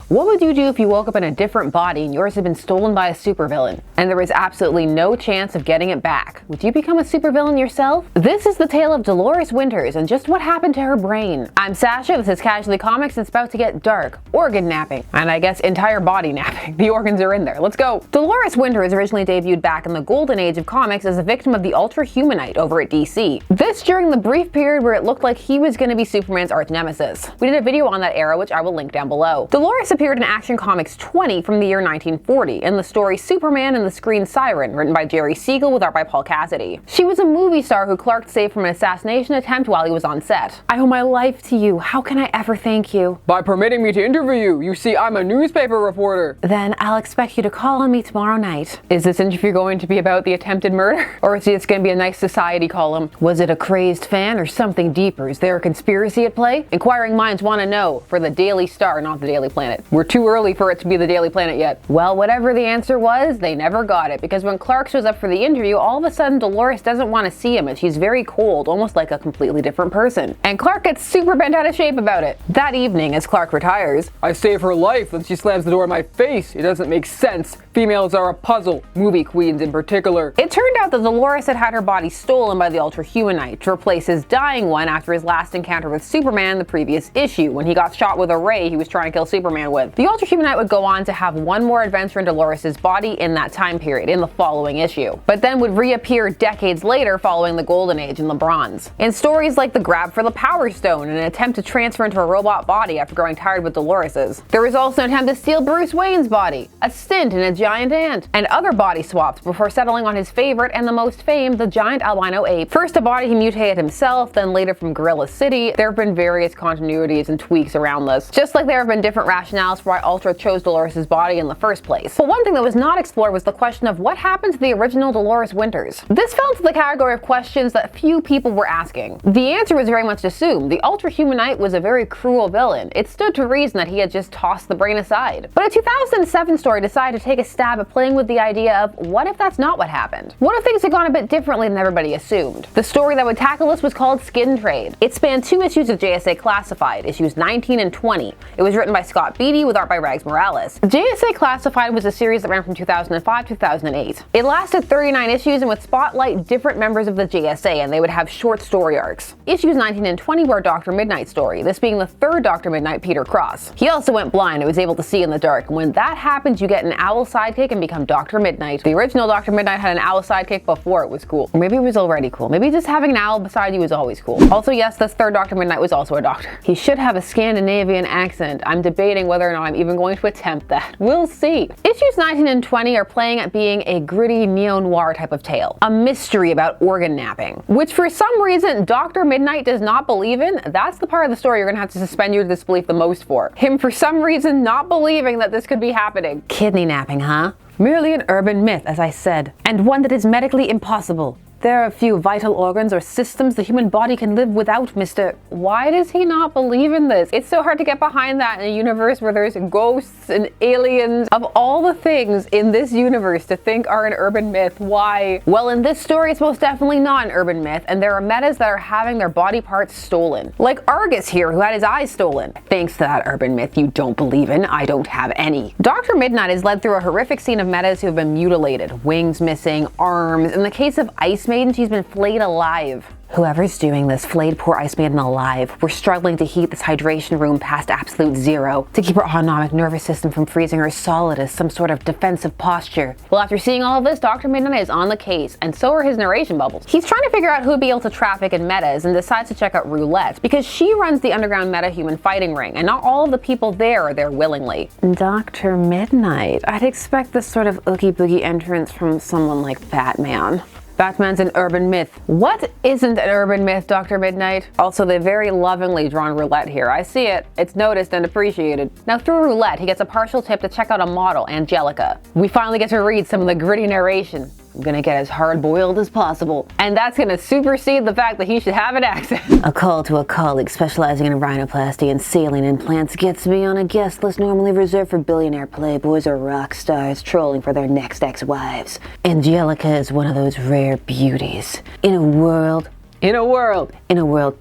What would you do if you woke up in a different body and yours had been stolen by a supervillain, and there was absolutely no chance of getting it back? Would you become a supervillain yourself? This is the tale of Dolores Winters and just what happened to her brain. I'm Sasha, this is Casually Comics, and it's about to get dark. Organ napping. And I guess entire body napping. The organs are in there. Let's go. Dolores Winters originally debuted back in the golden age of comics as a victim of the Ultra Humanite over at DC. This during the brief period where it looked like he was going to be Superman's arch nemesis. We did a video on that era, which I will link down below. Dolores appeared in Action Comics 20 from the year 1940 in the story Superman and the Screen Siren, written by Jerry Siegel with art by Paul Cassidy. She was a movie star who Clark saved from an assassination attempt while he was on set. I owe my life to you. How can I ever thank you? By permitting me to interview you. You see, I'm a newspaper reporter. Then I'll expect you to call on me tomorrow night. Is this interview going to be about the attempted murder? Or is it going to be a nice society column? Was it a crazed fan or something deeper? Is there a conspiracy at play? Inquiring minds want to know for the Daily Star, not the Daily Planet. We're too early for it to be the Daily Planet yet. Well, whatever the answer was, they never got it, because when Clark shows up for the interview, all of a sudden Dolores doesn't want to see him and she's very cold, almost like a completely different person. And Clark gets super bent out of shape about it. That evening, as Clark retires, I save her life, then she slams the door in my face. It doesn't make sense. Females are a puzzle, movie queens in particular. It turned out that Dolores had had her body stolen by the Ultra Humanite to replace his dying one after his last encounter with Superman in the previous issue, when he got shot with a ray he was trying to kill Superman with. The Ultra Humanite would go on to have one more adventure in Dolores' body in that time period, in the following issue, but then would reappear decades later following the Golden Age in the Bronze, in stories like the grab for the Power Stone and an attempt to transfer into a robot body after growing tired with Dolores's. There was also an attempt to steal Bruce Wayne's body, a stint in a giant ant, and other body swaps before settling on his favorite and the most famed, the giant albino ape. First a body he mutated himself, then later from Gorilla City. There have been various continuities and tweaks around this, just like there have been different rationales for why Ultra chose Dolores' body in the first place. But one thing that was not explored was the question of what happened to the original Dolores Winters. This fell into the category of questions that few people were asking. The answer was very much assumed. The Ultra Humanite was a very cruel villain. It stood to reason that he had just tossed the brain aside. But a 2007 story decided to take a stab at playing with the idea of what if that's not what happened? What if things had gone a bit differently than everybody assumed? The story that would tackle this was called Skin Trade. It spanned 2 issues of JSA Classified, issues 19 and 20. It was written by Scott Beatty with art by Rags Morales. JSA Classified was a series that ran from 2005 to 2008. It lasted 39 issues and would spotlight different members of the JSA, and they would have short story arcs. Issues 19 and 20 were a Doctor Mid-Nite story, this being the third Doctor Mid-Nite, Peter Cross. He also went blind and was able to see in the dark, and when that happens you get an owl sidekick and become Doctor Mid-Nite. The original Doctor Mid-Nite had an owl sidekick before it was cool. Or maybe it was already cool. Maybe just having an owl beside you was always cool. Also, yes, this third Doctor Mid-Nite was also a doctor. He should have a Scandinavian accent. I'm debating whether or not I'm even going to attempt that. We'll see. Issues 19 and 20 are playing at being a gritty neo-noir type of tale. A mystery about organ napping, which for some reason Doctor Mid-Nite does not believe in. That's the part of the story you're gonna have to suspend your disbelief the most for. Him for some reason not believing that this could be happening. Kidney napping, huh? Merely an urban myth, as I said, and one that is medically impossible. There are a few vital organs or systems the human body can live without, Mr. Why does he not believe in this? It's so hard to get behind that in a universe where there's ghosts and aliens. Of all the things in this universe to think are an urban myth, why? Well, in this story, it's most definitely not an urban myth, and there are metas that are having their body parts stolen. Like Argus here, who had his eyes stolen. Thanks to that urban myth you don't believe in, I don't have any. Dr. Mid-Nite is led through a horrific scene of metas who have been mutilated. Wings missing, arms. In the case of Ice Maiden, she's been flayed alive. Whoever's doing this flayed poor Ice Maiden alive. We're struggling to heat this hydration room past absolute zero, to keep her autonomic nervous system from freezing her solid as some sort of defensive posture. Well, after seeing all of this, Dr. Mid-Nite is on the case, and so are his narration bubbles. He's trying to figure out who would be able to traffic in metas and decides to check out Roulette, because she runs the underground meta-human fighting ring, and not all of the people there are there willingly. Dr. Mid-Nite. I'd expect this sort of oogie-boogie entrance from someone like Batman. Batman's an urban myth. What isn't an urban myth, Dr. Mid-Nite? Also, they very lovingly drawn Roulette here. I see it. It's noticed and appreciated. Now, through Roulette, he gets a partial tip to check out a model, Angelica. We finally get to read some of the gritty narration. I'm gonna get as hard-boiled as possible. And that's gonna supersede the fact that he should have an accent. A call to a colleague specializing in rhinoplasty and saline implants gets me on a guest list normally reserved for billionaire playboys or rock stars trolling for their next ex-wives. Angelica is one of those rare beauties in a world In a world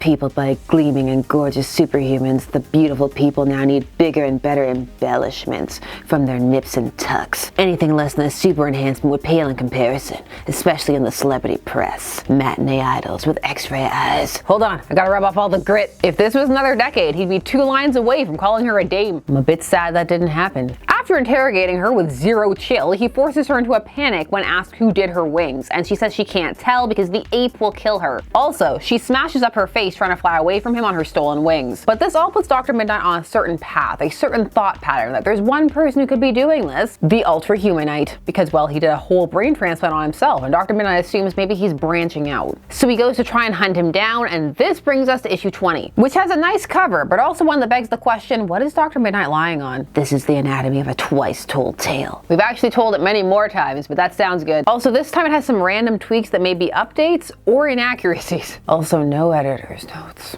peopled by gleaming and gorgeous superhumans, the beautiful people now need bigger and better embellishments from their nips and tucks. Anything less than a super enhancement would pale in comparison, especially in the celebrity press. Matinee idols with x-ray eyes. Hold on, I gotta rub off all the grit. If this was another decade, he'd be 2 lines away from calling her a dame. I'm a bit sad that didn't happen. After interrogating her with zero chill, he forces her into a panic when asked who did her wings, and she says she can't tell because the ape will kill her. Also, she smashes up her face trying to fly away from him on her stolen wings. But this all puts Dr. Mid-Nite on a certain path, a certain thought pattern that there's one person who could be doing this, the Ultra Humanite. Because, well, he did a whole brain transplant on himself, and Dr. Mid-Nite assumes maybe he's branching out. So he goes to try and hunt him down, and this brings us to issue 20, which has a nice cover, but also one that begs the question, what is Dr. Mid-Nite lying on? This is the anatomy of a twice-told tale. We've actually told it many more times, but that sounds good. Also, this time it has some random tweaks that may be updates or inaccuracies. Also, no editor's notes.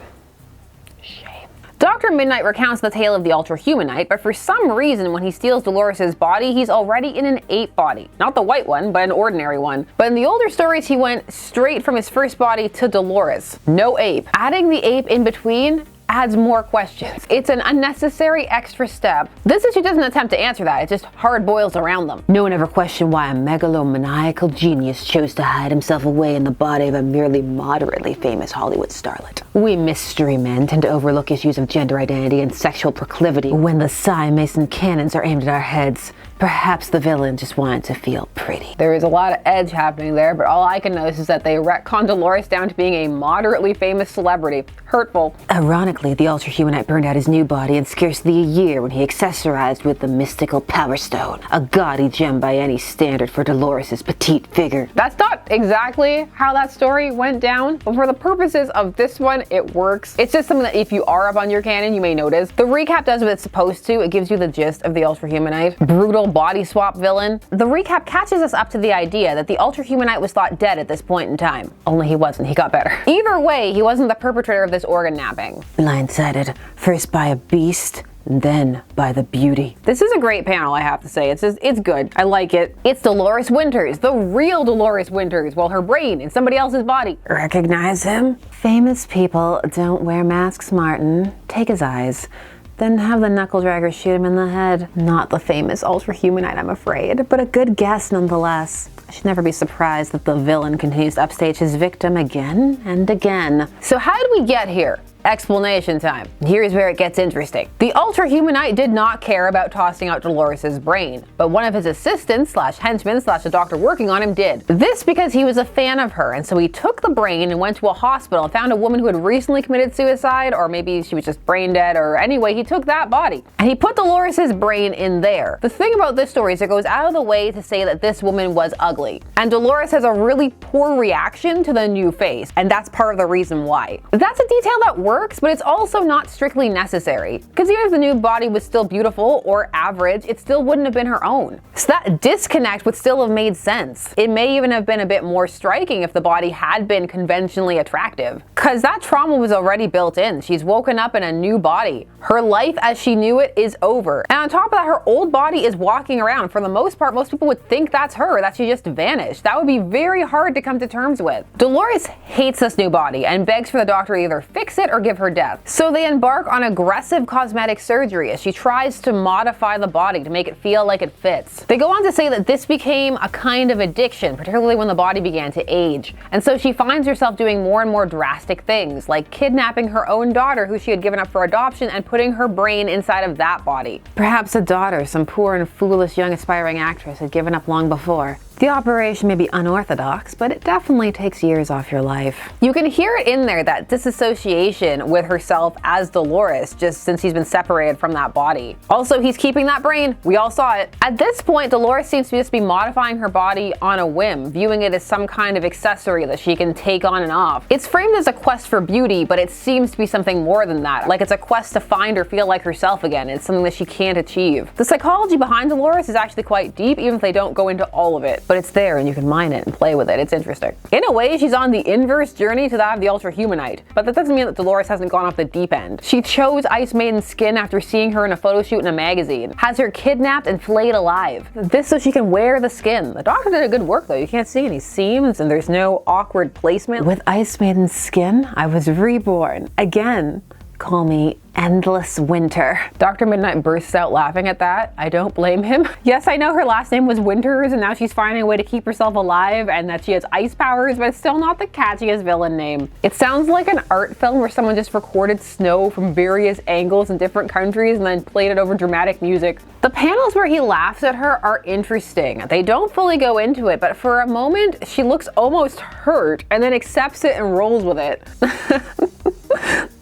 Shame. Dr. Mid-Nite recounts the tale of the Ultra Humanite, but for some reason when he steals Dolores' body, he's already in an ape body. Not the white one, but an ordinary one. But in the older stories, he went straight from his first body to Dolores. No ape. Adding the ape in between adds more questions. It's an unnecessary extra step. This issue doesn't attempt to answer that, it just hard boils around them. No one ever questioned why a megalomaniacal genius chose to hide himself away in the body of a merely moderately famous Hollywood starlet. We mystery men tend to overlook issues of gender identity and sexual proclivity when the Mason cannons are aimed at our heads. Perhaps the villain just wanted to feel pretty. There is a lot of edge happening there, but all I can notice is that they retcon Dolores down to being a moderately famous celebrity. Hurtful. Ironically, the Ultra Humanite burned out his new body in scarcely a year when he accessorized with the mystical Power Stone, a gaudy gem by any standard for Dolores' petite figure. That's not exactly how that story went down, but for the purposes of this one, it works. It's just something that if you are up on your canon, you may notice. The recap does what it's supposed to. It gives you the gist of the Ultra Humanite. Brutal body swap villain. The recap catches us up to the idea that the Ultra Humanite was thought dead at this point in time. Only he wasn't, he got better. Either way, he wasn't the perpetrator of this organ napping. Blindsided, first by a beast, then by the beauty. This is a great panel, I have to say. It's good. I like it. It's Dolores Winters, the real Dolores Winters, while her brain in somebody else's body. Recognize him? Famous people don't wear masks, Martin. Take his eyes. Then have the knuckle dragger shoot him in the head. Not the famous Ultra Humanite, I'm afraid, but a good guess nonetheless. I should never be surprised that the villain continues to upstage his victim again and again. So how did we get here? Explanation time. Here's where it gets interesting. The Ultra Humanite did not care about tossing out Dolores' brain, but one of his assistants slash henchmen slash a doctor working on him did. This because he was a fan of her, and so he took the brain and went to a hospital and found a woman who had recently committed suicide, or maybe she was just brain dead, or anyway, he took that body. And he put Dolores' brain in there. The thing about this story is it goes out of the way to say that this woman was ugly. And Dolores has a really poor reaction to the new face, and that's part of the reason why. That's a detail that works, but it's also not strictly necessary. Because even if the new body was still beautiful or average, it still wouldn't have been her own. So that disconnect would still have made sense. It may even have been a bit more striking if the body had been conventionally attractive. Because that trauma was already built in. She's woken up in a new body. Her life as she knew it is over. And on top of that, her old body is walking around. For the most part, most people would think that's her, that she just vanished. That would be very hard to come to terms with. Dolores hates this new body and begs for the doctor to either fix it or give her death. So they embark on aggressive cosmetic surgery as she tries to modify the body to make it feel like it fits. They go on to say that this became a kind of addiction, particularly when the body began to age. And so she finds herself doing more and more drastic things, like kidnapping her own daughter who she had given up for adoption and putting her brain inside of that body. Perhaps a daughter some poor and foolish young aspiring actress had given up long before. The operation may be unorthodox, but it definitely takes years off your life. You can hear it in there, that disassociation with herself as Dolores, just since he's been separated from that body. Also, he's keeping that brain. We all saw it. At this point, Dolores seems to just be modifying her body on a whim, viewing it as some kind of accessory that she can take on and off. It's framed as a quest for beauty, but it seems to be something more than that. Like it's a quest to find or feel like herself again. It's something that she can't achieve. The psychology behind Dolores is actually quite deep, even if they don't go into all of it. but it's there and you can mine it and play with it. It's interesting. In a way, she's on the inverse journey to that of the Ultra Humanite, but that doesn't mean that Dolores hasn't gone off the deep end. She chose Ice Maiden's skin after seeing her in a photo shoot in a magazine, has her kidnapped and flayed alive. This so she can wear the skin. The Doctor did a good work though. You can't see any seams and there's no awkward placement. With Ice Maiden's skin, I was reborn. Again, call me Endless Winter. Dr. Mid-Nite bursts out laughing at that. I don't blame him. Yes, I know her last name was Winters and now she's finding a way to keep herself alive and that she has ice powers, but it's still not the catchiest villain name. It sounds like an art film where someone just recorded snow from various angles in different countries and then played it over dramatic music. The panels where he laughs at her are interesting. They don't fully go into it, but for a moment she looks almost hurt and then accepts it and rolls with it.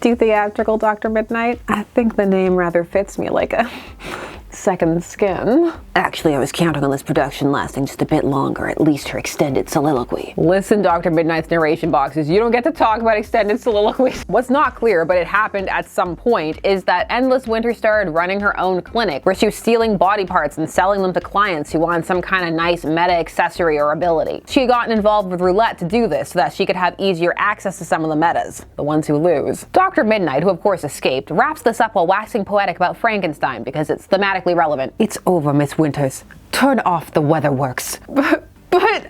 Too theatrical, Dr. Mid-Nite? I think the name rather fits me like a second skin. Actually, I was counting on this production lasting just a bit longer, at least her extended soliloquy. Listen, Dr. Mid-Nite's narration boxes, you don't get to talk about extended soliloquies. What's not clear, but it happened at some point, is that Endless Winter started running her own clinic where she was stealing body parts and selling them to clients who wanted some kind of nice meta accessory or ability. She had gotten involved with roulette to do this so that she could have easier access to some of the metas, the ones who lose. Dr. Mid-Nite, who of course escaped, wraps this up while waxing poetic about Frankenstein because it's thematically relevant. It's over, Miss Winters. Turn off the weatherworks. But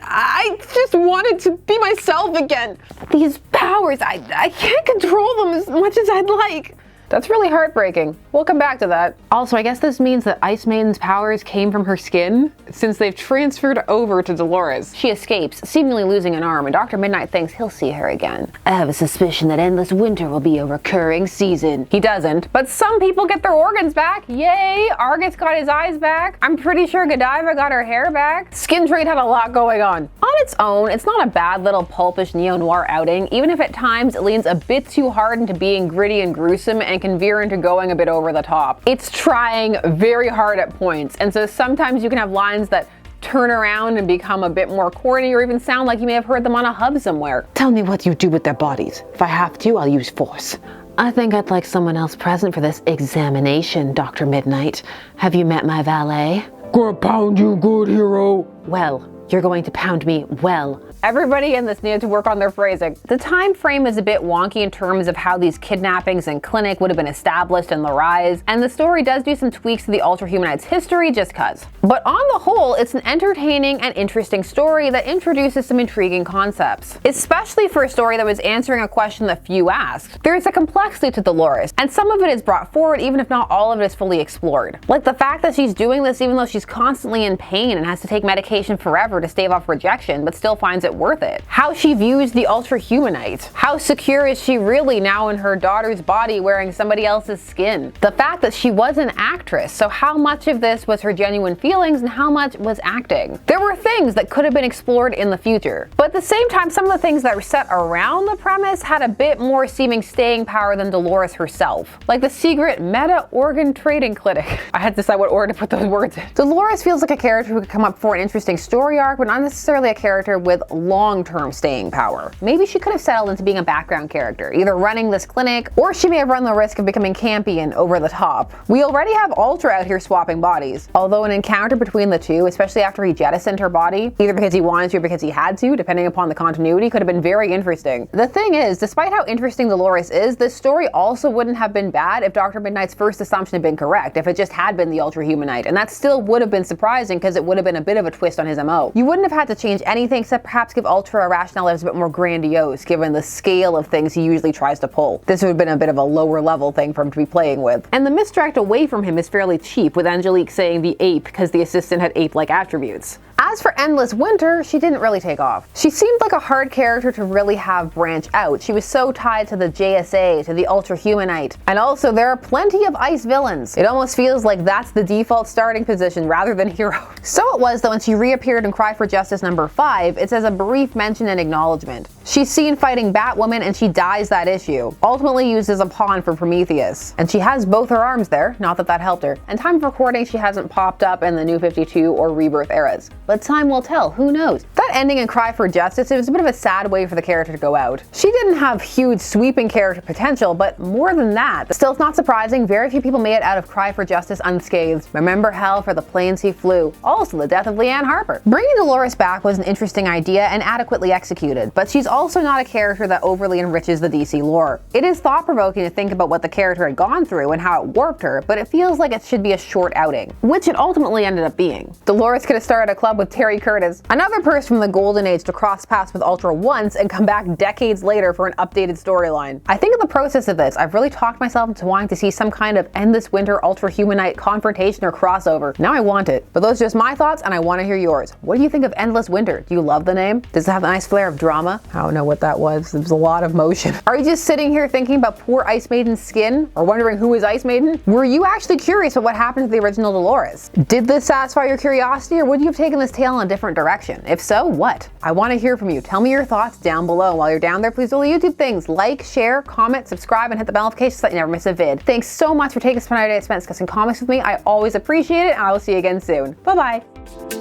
I just wanted to be myself again. These powers, I can't control them as much as I'd like. That's really heartbreaking. We'll come back to that. Also, I guess this means that Ice Maiden's powers came from her skin, since they've transferred over to Dolores. She escapes, seemingly losing an arm, and Dr. Mid-Nite thinks he'll see her again. I have a suspicion that Endless Winter will be a recurring season. He doesn't, but some people get their organs back. Yay! Argus got his eyes back. I'm pretty sure Godiva got her hair back. Skin Trade had a lot going on. On its own, it's not a bad little pulpish neo-noir outing, even if at times it leans a bit too hard into being gritty and gruesome and can veer into going a bit over the top. It's trying very hard at points, and so sometimes you can have lines that turn around and become a bit more corny or even sound like you may have heard them on a hub somewhere. Tell me what you do with their bodies. If I have to, I'll use force. I think I'd like someone else present for this examination, Dr. Mid-Nite. Have you met my valet? Gonna pound you good, hero. Well, you're going to pound me well. Everybody in this needed to work on their phrasing. The time frame is a bit wonky in terms of how these kidnappings and clinic would have been established in the Rise, and the story does do some tweaks to the Ultra Humanite's history just cuz. But on the whole, it's an entertaining and interesting story that introduces some intriguing concepts, especially for a story that was answering a question that few asked. There's a complexity to Dolores, and some of it is brought forward even if not all of it is fully explored. Like the fact that she's doing this even though she's constantly in pain and has to take medication forever to stave off rejection, but still finds it worth it. How she views the Ultra Humanite. How secure is she really now in her daughter's body wearing somebody else's skin? The fact that she was an actress, so how much of this was her genuine feelings and how much was acting? There were things that could have been explored in the future, but at the same time some of the things that were set around the premise had a bit more seeming staying power than Dolores herself. Like the secret meta organ trading clinic. I had to decide what order to put those words in. Dolores feels like a character who could come up for an interesting story arc, but not necessarily a character with long-term staying power. Maybe she could have settled into being a background character, either running this clinic, or she may have run the risk of becoming campy and over the top. We already have Ultra out here swapping bodies, although an encounter between the two, especially after he jettisoned her body, either because he wanted to or because he had to, depending upon the continuity, could have been very interesting. The thing is, despite how interesting Dolores is, this story also wouldn't have been bad if Dr. Mid-Nite's first assumption had been correct, if it just had been the Ultra Humanite, and that still would have been surprising because it would have been a bit of a twist on his MO. You wouldn't have had to change anything except perhaps give Ultra a rationale that was a bit more grandiose given the scale of things he usually tries to pull. This would have been a bit of a lower level thing for him to be playing with. And the misdirect away from him is fairly cheap, with Angelique saying the ape because the assistant had ape-like attributes. As for Endless Winter, she didn't really take off. She seemed like a hard character to really have branch out. She was so tied to the JSA, to the Ultra Humanite, and also there are plenty of ice villains. It almost feels like that's the default starting position rather than hero. So it was that when she reappeared in Cry for Justice #5, it's as a brief mention and acknowledgement. She's seen fighting Batwoman and she dies that issue, ultimately used as a pawn for Prometheus. And she has both her arms there, not that that helped her. And time of recording, she hasn't popped up in the New 52 or Rebirth eras. But time will tell, who knows? That ending in Cry for Justice, it was a bit of a sad way for the character to go out. She didn't have huge sweeping character potential, but more than that. Still, it's not surprising, very few people made it out of Cry for Justice unscathed. Remember hell for the planes he flew. Also the death of Leanne Harper. Bringing Dolores back was an interesting idea and adequately executed, but she's also not a character that overly enriches the DC lore. It is thought-provoking to think about what the character had gone through and how it warped her, but it feels like it should be a short outing, which it ultimately ended up being. Dolores could have started a club with Terry Curtis, another person from the Golden Age to cross paths with Ultra once and come back decades later for an updated storyline. I think in the process of this, I've really talked myself into wanting to see some kind of Endless Winter Ultra Humanite confrontation or crossover. Now I want it. But those are just my thoughts and I want to hear yours. What do you think of Endless Winter? Do you love the name? Does it have a nice flair of drama? I don't know what that was. There was a lot of motion. Are you just sitting here thinking about poor Ice Maiden's skin or wondering who is Ice Maiden? Were you actually curious about what happened to the original Dolores? Did this satisfy your curiosity or would you have taken this tale in a different direction? If so, what? I want to hear from you. Tell me your thoughts down below. While you're down there, please do all the YouTube things. Like, share, comment, subscribe, and hit the bell notification so that you never miss a vid. Thanks so much for taking some time today spent discussing comics with me. I always appreciate it, and I will see you again soon. Bye-bye.